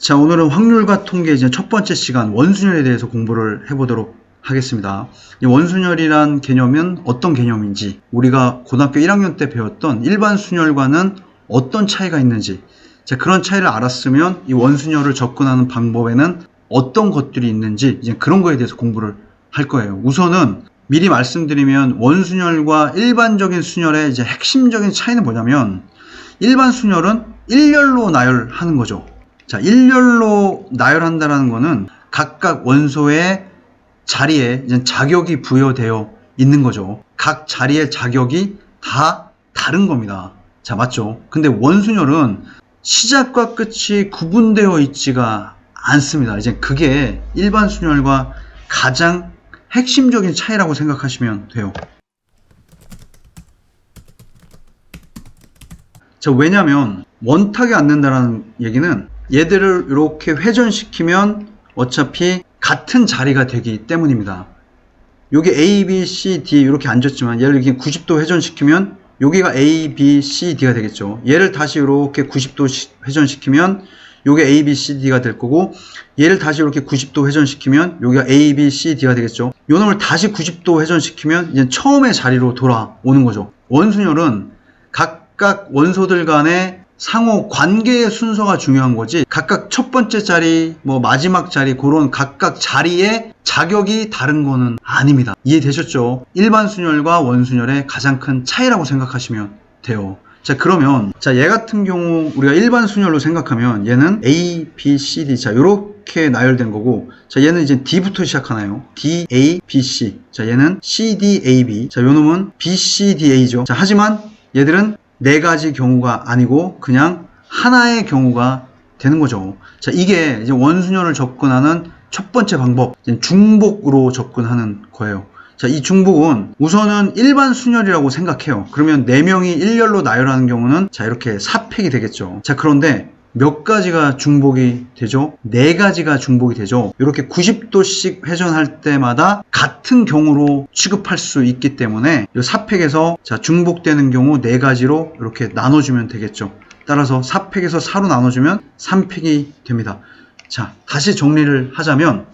자, 오늘은 확률과 통계 이제 첫 번째 시간 원순열에 대해서 공부를 해보도록 하겠습니다. 이 원순열이란 개념은 어떤 개념인지, 우리가 고등학교 1학년 때 배웠던 일반 순열과는 어떤 차이가 있는지, 자, 그런 차이를 알았으면 이 원순열을 접근하는 방법에는 어떤 것들이 있는지 이제 그런 거에 대해서 공부를 할 거예요. 우선은 미리 말씀드리면 원순열과 일반적인 순열의 이제 핵심적인 차이는 뭐냐면, 일반 순열은 일렬로 나열하는 거죠. 자, 일렬로 나열한다는 거는 각각 원소의 자리에 이제 자격이 부여되어 있는 거죠. 각 자리의 자격이 다 다른 겁니다. 자, 맞죠? 근데 원순열은 시작과 끝이 구분되어 있지가 않습니다. 이제 그게 일반 순열과 가장 핵심적인 차이라고 생각하시면 돼요. 자, 왜냐면 원탁에 앉는다는 얘기는 얘들을 이렇게 회전시키면 어차피 같은 자리가 되기 때문입니다. 여기 A, B, C, D 이렇게 앉았지만 얘를 이렇게 90도 회전시키면 여기가 A, B, C, D가 되겠죠. 얘를 다시 이렇게 90도 회전시키면 요게 A, B, C, D가 될 거고, 얘를 다시 이렇게 90도 회전시키면 여기가 A, B, C, D가 되겠죠. 요 놈을 다시 90도 회전시키면 이제 처음의 자리로 돌아오는 거죠. 원순열은 각각 원소들 간의 상호 관계의 순서가 중요한 거지, 각각 첫 번째 자리, 뭐 마지막 자리, 그런 각각 자리의 자격이 다른 거는 아닙니다. 이해되셨죠? 일반 순열과 원순열의 가장 큰 차이라고 생각하시면 돼요. 자, 그러면 얘 같은 경우 우리가 일반 순열로 생각하면 얘는 A, B, C, D, 자, 요렇게 나열된 거고, 자, 얘는 이제 D부터 시작하나요? D, A, B, C. 자, 얘는 C, D, A, B. 자, 요 놈은 B, C, D, A죠. 자, 하지만 얘들은 네 가지 경우가 아니고 그냥 하나의 경우가 되는 거죠. 자, 이게 이제 원순열을 접근하는 첫 번째 방법, 중복으로 접근하는 거예요. 자, 이 중복은 우선은 일반 순열이라고 생각해요. 그러면 4명이 일렬로 나열하는 경우는 자, 이렇게 4팩이 되겠죠. 자, 그런데 몇 가지가 중복이 되죠? 4가지가 중복이 되죠. 이렇게 90도씩 회전할 때마다 같은 경우로 취급할 수 있기 때문에 이 4팩에서 자, 중복되는 경우 4가지로 이렇게 나눠주면 되겠죠. 따라서 4팩에서 4로 나눠주면 3팩이 됩니다. 자, 다시 정리를 하자면,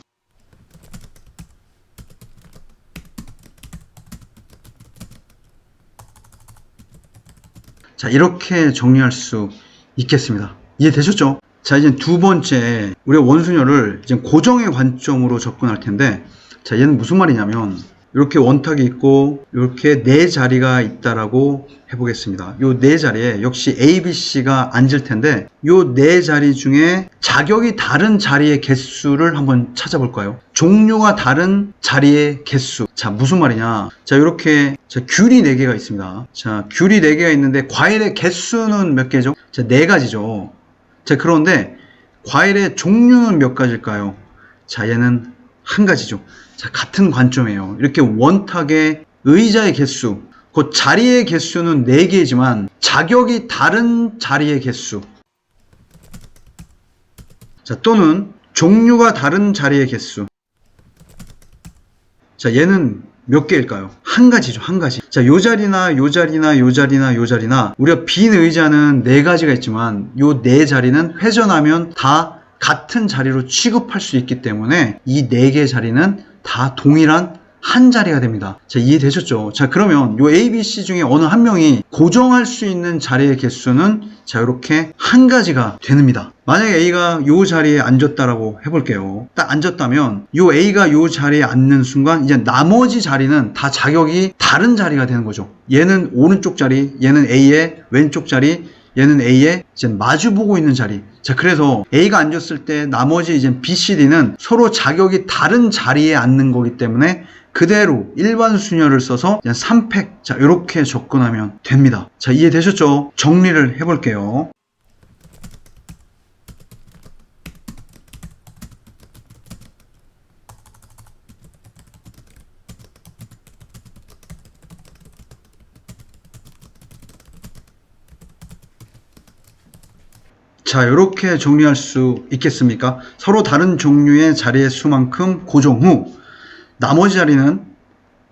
자, 이렇게 정리할 수 있겠습니다. 이해되셨죠? 자, 이제 두 번째, 우리가 원순열을 이제 고정의 관점으로 접근할 텐데, 자, 얘는 무슨 말이냐면, 이렇게 원탁이 있고 이렇게 4자리가 있다라고 해보겠습니다. 요 4자리에 역시 A, B, C가 앉을 텐데, 요 4자리 중에 자격이 다른 자리의 개수를 한번 찾아볼까요? 종류가 다른 자리의 개수. 자, 무슨 말이냐? 자, 이렇게 귤이 4개가 있습니다. 자, 귤이 4개가 있는데 과일의 개수는 몇 개죠? 자, 4가지죠. 자, 그런데 과일의 종류는 몇 가지일까요? 자, 얘는 한 가지죠. 자, 같은 관점이에요. 이렇게 원탁의 의자의 개수, 그 자리의 개수는 4개지만 자격이 다른 자리의 개수, 자, 또는 종류가 다른 자리의 개수. 자, 얘는 몇 개일까요? 한 가지죠, 한 가지. 자, 요 자리나 요 자리나 요 자리나 요 자리나, 우리가 빈 의자는 4가지가 있지만 요 4자리는 회전하면 다 같은 자리로 취급할 수 있기 때문에 이 4개 자리는 다 동일한 한 자리가 됩니다. 자, 이해되셨죠? 자, 그러면 요 A, B, C 중에 어느 한 명이 고정할 수 있는 자리의 개수는 자, 이렇게 한 가지가 됩니다. 만약에 A가 요 자리에 앉았다라고 해볼게요. 딱 앉았다면 요 A가 요 자리에 앉는 순간 이제 나머지 자리는 다 자격이 다른 자리가 되는 거죠. 얘는 오른쪽 자리, 얘는 A의 왼쪽 자리, 얘는 A의 이제 마주보고 있는 자리. 자, 그래서 A가 앉았을 때 나머지 이제 B, C, D는 서로 자격이 다른 자리에 앉는 거기 때문에 그대로 일반 순열을 써서 그냥 3팩, 자, 이렇게 접근하면 됩니다. 자, 이해되셨죠? 정리를 해볼게요. 자, 이렇게 정리할 수 있겠습니까? 서로 다른 종류의 자리의 수만큼 고정 후 나머지 자리는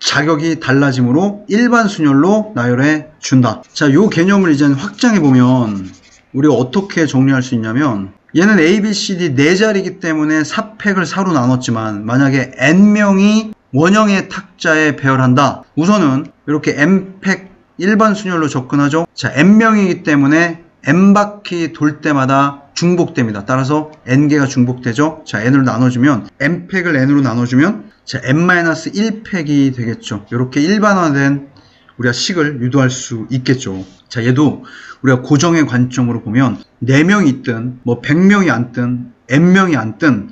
자격이 달라지므로 일반 순열로 나열해 준다. 자, 요 개념을 이제 확장해 보면 우리가 어떻게 정리할 수 있냐면, 얘는 A, B, C, D 4자리이기 때문에 4팩을 4로 나눴지만 만약에 n명이 원형의 탁자에 배열한다. 우선은 이렇게 n팩 일반 순열로 접근하죠. 자, n명이기 때문에 n바퀴 돌 때마다 중복됩니다. 따라서 n개가 중복되죠. 자, n으로 나눠주면 n팩을 n으로 나눠주면 자, n-1팩이 되겠죠. 이렇게 일반화된 우리가 식을 유도할 수 있겠죠. 자, 얘도 우리가 고정의 관점으로 보면 4명이 있든 뭐 100명이 앉든 n명이 앉든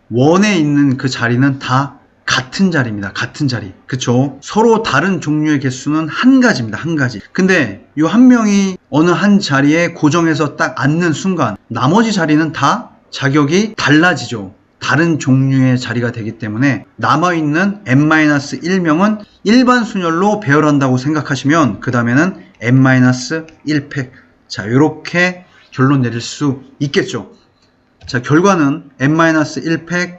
원에 있는 그 자리는 다 같은 자리입니다. 같은 자리. 그쵸? 서로 다른 종류의 개수는 한 가지입니다. 한 가지. 근데 이 한 명이 어느 한 자리에 고정해서 딱 앉는 순간 나머지 자리는 다 자격이 달라지죠. 다른 종류의 자리가 되기 때문에 남아있는 n-1명은 일반 순열로 배열한다고 생각하시면 그 다음에는 n-1팩. 자, 이렇게 결론 내릴 수 있겠죠. 자, 결과는 n-1팩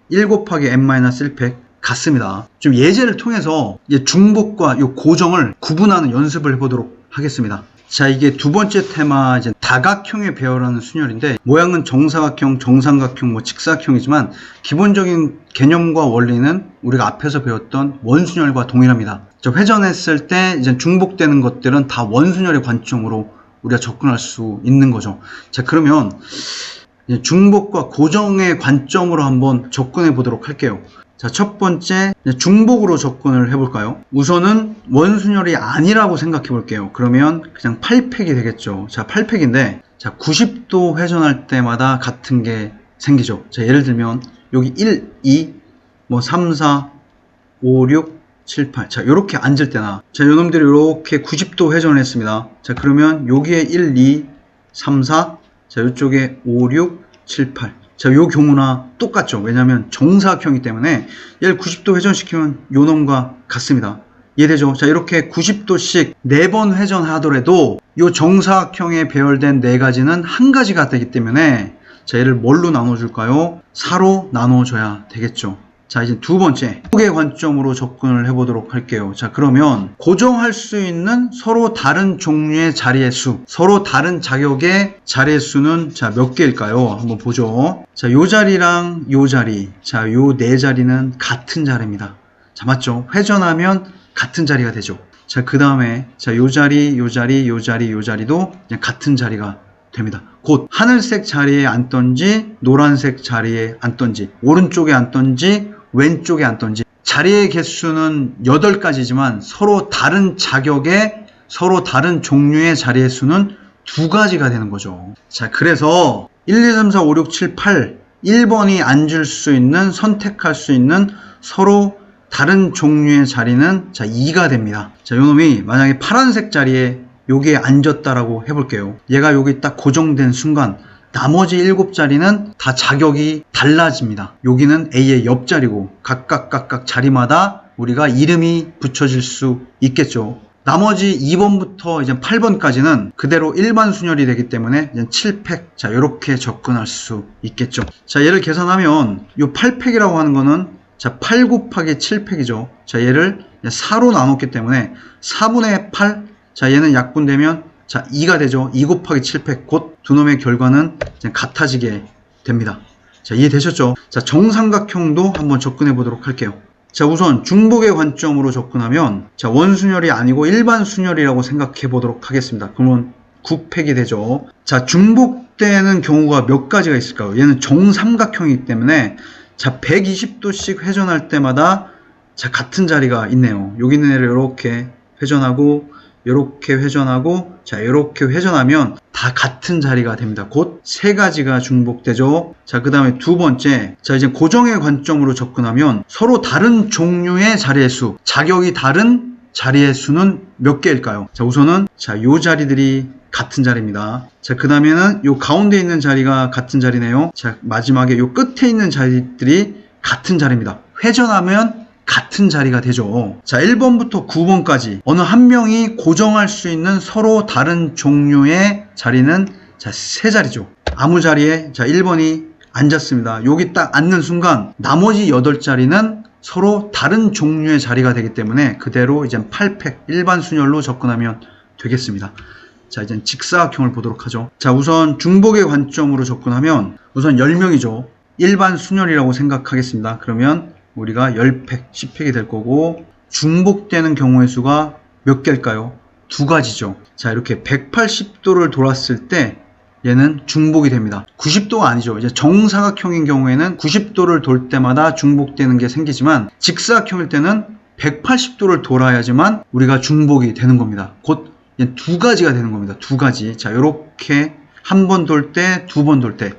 1 곱하기 n-1팩 같습니다. 좀 예제를 통해서 중복과 이 고정을 구분하는 연습을 해보도록 하겠습니다. 자, 이게 두 번째 테마 이제 다각형의 배열하는 순열인데 모양은 정사각형, 정삼각형, 뭐 직사각형이지만 기본적인 개념과 원리는 우리가 앞에서 배웠던 원순열과 동일합니다. 회전했을 때 이제 중복되는 것들은 다 원순열의 관점으로 우리가 접근할 수 있는 거죠. 자, 그러면 중복과 고정의 관점으로 한번 접근해 보도록 할게요. 자, 첫 번째 중복으로 접근을 해볼까요? 우선은 원순열이 아니라고 생각해 볼게요. 그러면 그냥 8팩이 되겠죠. 자, 8팩인데 자, 90도 회전할 때마다 같은 게 생기죠. 자, 예를 들면 여기 1, 2, 뭐 3, 4, 5, 6, 7, 8. 자, 요렇게 앉을 때나 자, 요놈들이 요렇게 90도 회전을 했습니다. 자, 그러면 여기에 1, 2, 3, 4. 자, 요쪽에 5, 6, 7, 8. 자, 요 경우나 똑같죠. 왜냐하면 정사각형이기 때문에 얘를 90도 회전시키면 요 놈과 같습니다. 이해되죠? 자, 이렇게 90도씩 4번 회전하더라도 요 정사각형에 배열된 4가지는 한 가지가 되기 때문에 자, 얘를 뭘로 나눠줄까요? 4로 나눠줘야 되겠죠. 자, 이제 두 번째 중복의 관점으로 접근을 해보도록 할게요. 자, 그러면 고정할 수 있는 서로 다른 종류의 자리의 수, 서로 다른 자격의 자리의 수는 자, 몇 개일까요? 한번 보죠. 자, 요 자리랑 요 자리, 자, 요 4자리는 같은 자리입니다. 자, 맞죠? 회전하면 같은 자리가 되죠. 자, 그 다음에 자, 요 자리, 요 자리, 요 자리, 요 자리도 그냥 같은 자리가 됩니다. 곧 하늘색 자리에 앉던지 노란색 자리에 앉던지 오른쪽에 앉던지 왼쪽에 앉던지 자리의 개수는 8가지지만 서로 다른 자격의 서로 다른 종류의 자리의 수는 2가지가 되는 거죠. 자, 그래서 1, 2, 3, 4, 5, 6, 7, 8 1번이 앉을 수 있는 선택할 수 있는 서로 다른 종류의 자리는 자, 2가 됩니다. 자, 요놈이 만약에 파란색 자리에 여기에 앉았다라고 해볼게요. 얘가 여기 딱 고정된 순간 나머지 7자리는 다 자격이 달라집니다. 여기는 A의 옆자리고 각각 자리마다 우리가 이름이 붙여질 수 있겠죠. 나머지 2번부터 이제 8번까지는 그대로 일반 순열이 되기 때문에 이제 7팩 자, 이렇게 접근할 수 있겠죠. 자, 얘를 계산하면 이 8팩이라고 하는 거는 자, 8 곱하기 7팩이죠. 자, 얘를 4로 나눴기 때문에 4분의 8 자, 얘는 약분되면 자, 2가 되죠. 2 곱하기 7팩 곧 두 놈의 결과는 같아지게 됩니다. 자, 이해되셨죠? 자, 정삼각형도 한번 접근해 보도록 할게요. 자, 우선 중복의 관점으로 접근하면 자, 원순열이 아니고 일반 순열이라고 생각해 보도록 하겠습니다. 그러면 9팩이 되죠. 자, 중복되는 경우가 몇 가지가 있을까요? 얘는 정삼각형이기 때문에 자, 120도씩 회전할 때마다 자, 같은 자리가 있네요. 여기 있는 애를 이렇게 회전하고 이렇게 회전하고 자, 이렇게 회전하면 다 같은 자리가 됩니다. 곧 3가지가 중복되죠. 자, 그 다음에 두 번째 자, 이제 고정의 관점으로 접근하면 서로 다른 종류의 자리의 수, 자격이 다른 자리의 수는 몇 개일까요? 자, 우선은 자, 요 자리들이 같은 자리입니다. 자, 그 다음에는 요 가운데 있는 자리가 같은 자리네요. 자, 마지막에 요 끝에 있는 자리들이 같은 자리입니다. 회전하면 같은 자리가 되죠. 자, 1번부터 9번까지 어느 한 명이 고정할 수 있는 서로 다른 종류의 자리는 자, 3자리죠. 아무 자리에 자, 1번이 앉았습니다. 여기 딱 앉는 순간 나머지 8자리는 서로 다른 종류의 자리가 되기 때문에 그대로 이제 8팩 일반 순열로 접근하면 되겠습니다. 자, 이제 직사각형을 보도록 하죠. 자, 우선 중복의 관점으로 접근하면 우선 10명이죠. 일반 순열이라고 생각하겠습니다. 그러면 우리가 10팩, 10팩이 될 거고 중복되는 경우의 수가 몇 개일까요? 두 가지죠. 자, 이렇게 180도를 돌았을 때 얘는 중복이 됩니다. 90도가 아니죠. 이제 정사각형인 경우에는 90도를 돌 때마다 중복되는 게 생기지만 직사각형일 때는 180도를 돌아야지만 우리가 중복이 되는 겁니다. 곧 두 가지가 되는 겁니다. 두 가지. 자, 이렇게 한 번 돌 때, 두 번 돌 때.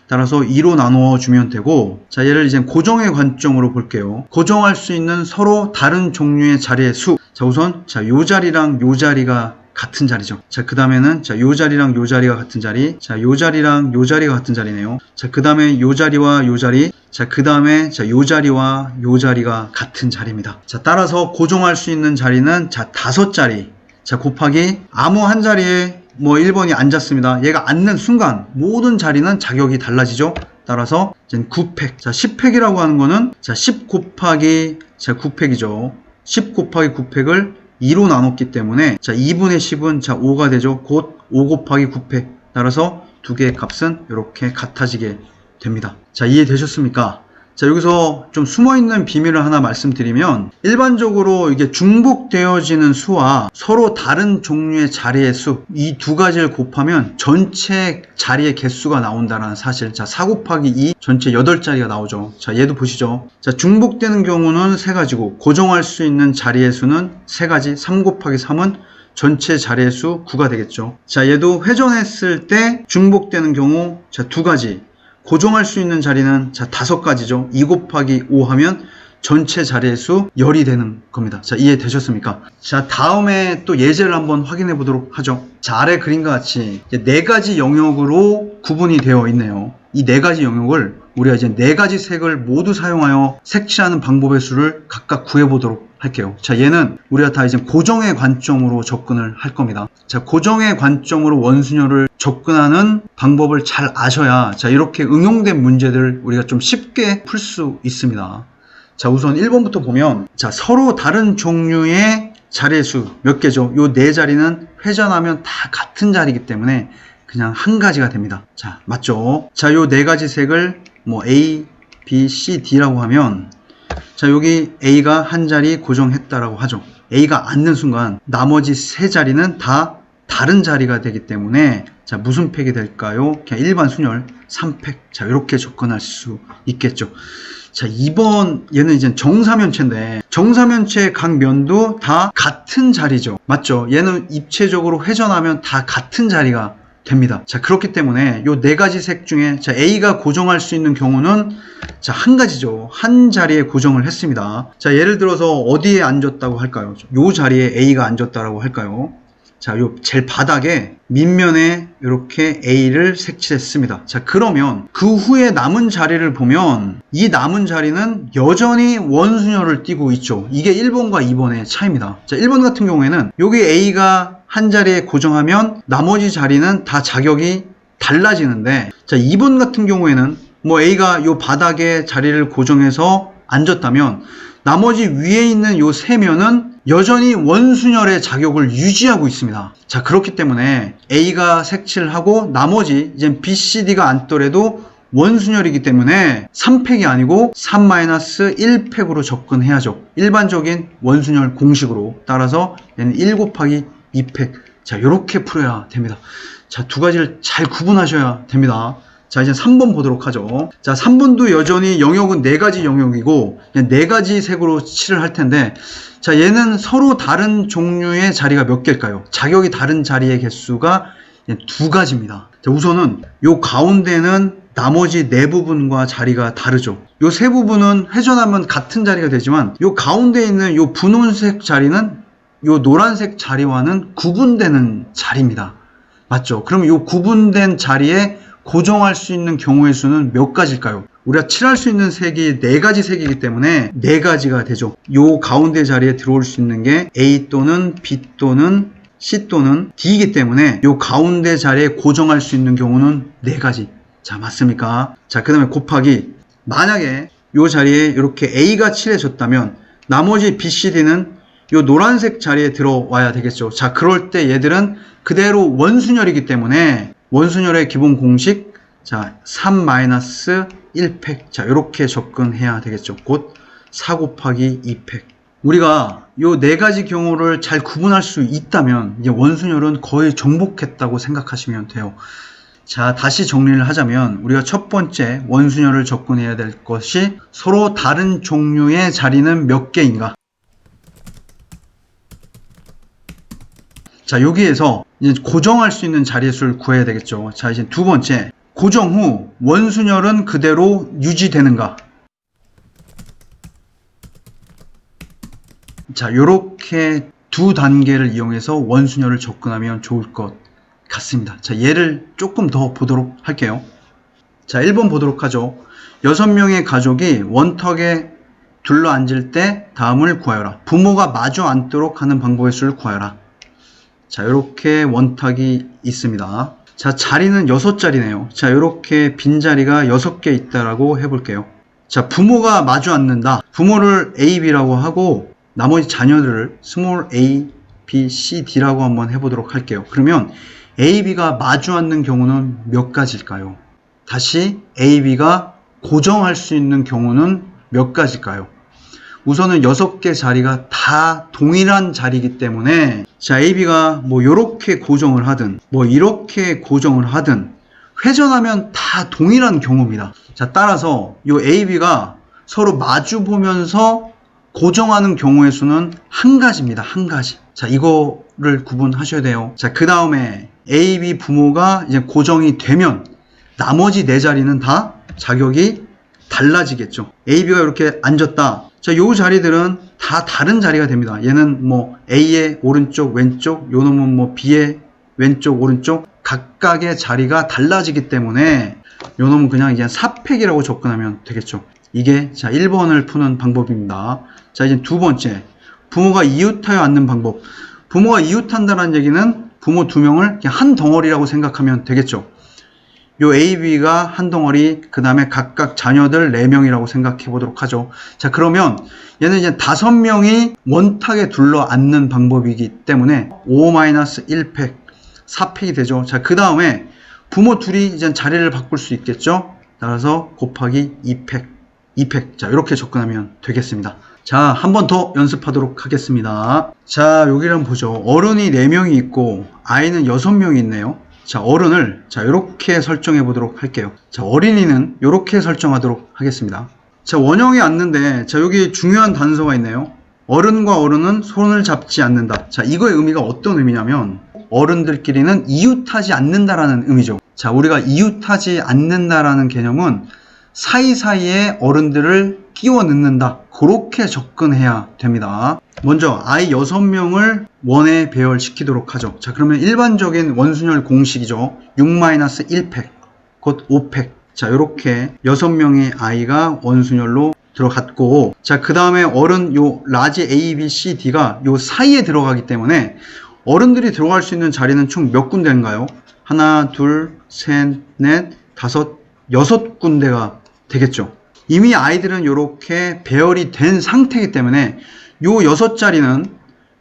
따라서 2로 나누어 주면 되고, 자, 얘를 이제 고정의 관점으로 볼게요. 고정할 수 있는 서로 다른 종류의 자리의 수. 자, 우선, 자, 요 자리랑 요 자리가 같은 자리죠. 자, 그 다음에는, 자, 요 자리랑 요 자리가 같은 자리. 자, 요 자리랑 요 자리가 같은 자리네요. 자, 그 다음에 요 자리와 요 자리. 자, 그 다음에, 자, 요 자리와 요 자리가 같은 자리입니다. 자, 따라서 고정할 수 있는 자리는, 자, 5자리. 자, 곱하기 아무 한 자리에 뭐 1번이 앉았습니다. 얘가 앉는 순간 모든 자리는 자격이 달라지죠. 따라서 이제 9팩. 자, 10팩이라고 하는 거는 자, 10 곱하기 자, 9팩이죠. 10 곱하기 9팩을 2로 나눴기 때문에 자, 2분의 10은 자, 5가 되죠. 곧 5 곱하기 9팩. 따라서 두 개의 값은 이렇게 같아지게 됩니다. 자, 이해되셨습니까? 자, 여기서 좀 숨어있는 비밀을 하나 말씀드리면 일반적으로 이게 중복되어지는 수와 서로 다른 종류의 자리의 수, 이 두 가지를 곱하면 전체 자리의 개수가 나온다는 사실. 자, 4 곱하기 2 전체 8자리가 나오죠. 자, 얘도 보시죠. 자, 중복되는 경우는 3가지고 고정할 수 있는 자리의 수는 3가지. 3 곱하기 3은 전체 자리의 수 9가 되겠죠. 자, 얘도 회전했을 때 중복되는 경우 자, 2가지. 고정할 수 있는 자리는 자, 5가지죠. 2 곱하기 5 하면 전체 자리의 수 10이 되는 겁니다. 자, 이해되셨습니까? 자, 다음에 또 예제를 한번 확인해 보도록 하죠. 자, 아래 그림과 같이 4가지 영역으로 구분이 되어 있네요. 이 4가지 영역을 우리가 이제 4가지 색을 모두 사용하여 색칠하는 방법의 수를 각각 구해보도록 할게요. 자, 얘는 우리가 다 이제 고정의 관점으로 접근을 할 겁니다. 자, 고정의 관점으로 원순열을 접근하는 방법을 잘 아셔야 자, 이렇게 응용된 문제들을 우리가 좀 쉽게 풀 수 있습니다. 자, 우선 1번부터 보면 자, 서로 다른 종류의 자리의 수 몇 개죠? 요 4자리는 회전하면 다 같은 자리이기 때문에 그냥 한 가지가 됩니다. 자, 맞죠? 자, 요 4가지 색을 뭐 A, B, C, D라고 하면 자, 여기 A가 한 자리 고정했다라고 하죠. A가 앉는 순간 나머지 3자리는 다 다른 자리가 되기 때문에 자, 무슨 팩이 될까요? 그냥 일반 순열 3팩. 자, 이렇게 접근할 수 있겠죠. 자, 2번 얘는 이제 정사면체인데 정사면체의 각 면도 다 같은 자리죠. 맞죠? 얘는 입체적으로 회전하면 다 같은 자리가 됩니다. 자, 그렇기 때문에 요 4가지 색 중에 자, A가 고정할 수 있는 경우는 자, 한 가지죠. 한 자리에 고정을 했습니다. 자, 예를 들어서 어디에 앉았다고 할까요? 요 자리에 A가 앉았다라고 할까요? 자, 요 제일 바닥에 밑면에 이렇게 A를 색칠했습니다. 자, 그러면 그 후에 남은 자리를 보면 이 남은 자리는 여전히 원순열을 띠고 있죠. 이게 1번과 2번의 차이입니다. 자, 1번 같은 경우에는 여기 A가 한 자리에 고정하면 나머지 자리는 다 자격이 달라지는데 자, 2번 같은 경우에는 뭐 A가 요 바닥에 자리를 고정해서 앉았다면 나머지 위에 있는 요 3면은 여전히 원순열의 자격을 유지하고 있습니다. 자, 그렇기 때문에 A가 색칠하고 나머지 이제 B, C, D가 앉더라도 원순열이기 때문에 3팩이 아니고 3-1팩으로 접근해야죠. 일반적인 원순열 공식으로. 따라서 얘는 1 곱하기 2팩. 자, 이렇게 풀어야 됩니다. 자, 두 가지를 잘 구분하셔야 됩니다. 자, 이제 3번 보도록 하죠. 자, 3번도 여전히 영역은 4가지 영역이고 4가지 색으로 칠을 할 텐데 자, 얘는 서로 다른 종류의 자리가 몇 개일까요? 자격이 다른 자리의 개수가 2가지입니다. 자, 우선은 요 가운데는 나머지 4부분과 자리가 다르죠. 요 세 부분은 회전하면 같은 자리가 되지만 요 가운데 있는 요 분홍색 자리는 요 노란색 자리와는 구분되는 자리입니다. 맞죠? 그럼 요 구분된 자리에 고정할 수 있는 경우의 수는 몇 가지일까요? 우리가 칠할 수 있는 색이 4가지 색이기 때문에 4가지가 되죠. 요 가운데 자리에 들어올 수 있는 게 A 또는 B 또는 C 또는 D이기 때문에 요 가운데 자리에 고정할 수 있는 경우는 4가지. 자, 맞습니까? 자, 그 다음에 곱하기 만약에 요 자리에 이렇게 A가 칠해졌다면 나머지 B, C, D는 요 노란색 자리에 들어와야 되겠죠. 자, 그럴 때 얘들은 그대로 원순열이기 때문에 원순열의 기본 공식, 자, 3-1팩. 자, 이렇게 접근해야 되겠죠. 곧 4 곱하기 2팩. 우리가 요 네 가지 경우를 잘 구분할 수 있다면 이제 원순열은 거의 정복했다고 생각하시면 돼요. 자, 다시 정리를 하자면 우리가 첫 번째 원순열을 접근해야 될 것이 서로 다른 종류의 자리는 몇 개인가? 자, 여기에서 이제 고정할 수 있는 자리의 수를 구해야 되겠죠. 자, 이제 두 번째, 고정 후 원순열은 그대로 유지되는가? 자, 요렇게 두 단계를 이용해서 원순열을 접근하면 좋을 것 같습니다. 자, 예를 조금 더 보도록 할게요. 자, 1번 보도록 하죠. 6명의 가족이 원턱에 둘러앉을 때 다음을 구하여라. 부모가 마주 앉도록 하는 방법의 수를 구하여라. 자, 이렇게 원탁이 있습니다. 자, 자리는 6자리네요. 자, 이렇게 빈자리가 6개 있다라고 해볼게요. 자, 부모가 마주 앉는다. 부모를 A, B라고 하고 나머지 자녀들을 스몰 a, b, c, d라고 한번 해보도록 할게요. 그러면 A, B가 마주 앉는 경우는 몇 가지일까요? 다시 A, B가 고정할 수 있는 경우는 몇 가지일까요? 우선은 6개 자리가 다 동일한 자리이기 때문에 자, A, B가 뭐 이렇게 고정을 하든 뭐 이렇게 고정을 하든 회전하면 다 동일한 경우입니다. 자, 따라서 이 A, B가 서로 마주 보면서 고정하는 경우의 수는 한 가지입니다. 한 가지. 자, 이거를 구분하셔야 돼요. 자, 그 다음에 A, B 부모가 이제 고정이 되면 나머지 네 자리는 다 자격이 달라지겠죠. A, B가 이렇게 앉았다. 자, 요 자리들은 다 다른 자리가 됩니다. 얘는 뭐 A의 오른쪽, 왼쪽, 요 놈은 뭐 B의 왼쪽, 오른쪽 각각의 자리가 달라지기 때문에 요 놈은 그냥 이제 4팩이라고 접근하면 되겠죠. 이게 자 1번을 푸는 방법입니다. 자, 이제 두 번째, 부모가 이웃하여 앉는 방법. 부모가 이웃한다는 얘기는 부모 두 명을 그냥 한 덩어리라고 생각하면 되겠죠. 요 A, B가 한 덩어리, 그 다음에 각각 자녀들 4명이라고 생각해 보도록 하죠. 자, 그러면 얘는 이제 5명이 원탁에 둘러 앉는 방법이기 때문에 5-1팩, 4팩이 되죠. 자, 그 다음에 부모 둘이 이제 자리를 바꿀 수 있겠죠. 따라서 곱하기 2팩. 자, 이렇게 접근하면 되겠습니다. 자, 한 번 더 연습하도록 하겠습니다. 자, 여기를 한번 보죠. 어른이 4명이 있고 아이는 6명이 있네요. 자, 어른을 자 이렇게 설정해 보도록 할게요. 자, 어린이는 이렇게 설정하도록 하겠습니다. 자, 원형이 앉는데 자, 여기 중요한 단서가 있네요. 어른과 어른은 손을 잡지 않는다. 자, 이거의 의미가 어떤 의미냐면 어른들끼리는 이웃하지 않는다라는 의미죠. 자, 우리가 이웃하지 않는다라는 개념은 사이사이에 어른들을 끼워 넣는다. 그렇게 접근해야 됩니다. 먼저 아이 6명을 원에 배열시키도록 하죠. 자, 그러면 일반적인 원순열 공식이죠. 6-1팩, 곧 5팩. 자, 이렇게 6명의 아이가 원순열로 들어갔고, 자, 그 다음에 어른 요 라지 A, B, C, D가 요 사이에 들어가기 때문에 어른들이 들어갈 수 있는 자리는 총 몇 군데인가요? 하나, 둘, 셋, 넷, 다섯, 6군데가 되겠죠. 이미 아이들은 이렇게 배열이 된 상태이기 때문에 요 6자리는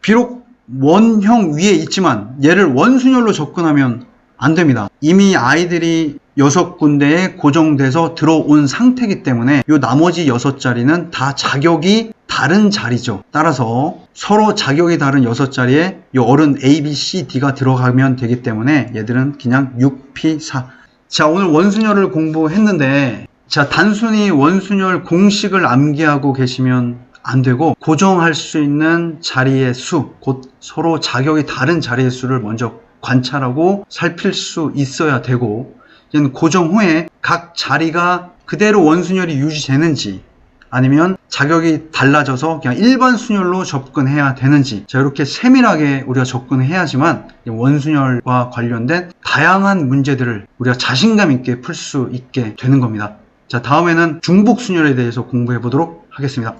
비록 원형 위에 있지만 얘를 원순열로 접근하면 안 됩니다. 이미 아이들이 6군데에 고정돼서 들어온 상태이기 때문에 요 나머지 6자리는 다 자격이 다른 자리죠. 따라서 서로 자격이 다른 6자리에 요 어른 A, B, C, D가 들어가면 되기 때문에 얘들은 그냥 6P4. 자, 오늘 원순열을 공부했는데 자, 단순히 원순열 공식을 암기하고 계시면 안 되고 고정할 수 있는 자리의 수, 곧 서로 자격이 다른 자리의 수를 먼저 관찰하고 살필 수 있어야 되고 고정 후에 각 자리가 그대로 원순열이 유지되는지 아니면 자격이 달라져서 그냥 일반 순열로 접근해야 되는지 자, 이렇게 세밀하게 우리가 접근해야지만 원순열과 관련된 다양한 문제들을 우리가 자신감 있게 풀 수 있게 되는 겁니다. 자, 다음에는 중복순열에 대해서 공부해 보도록 하겠습니다.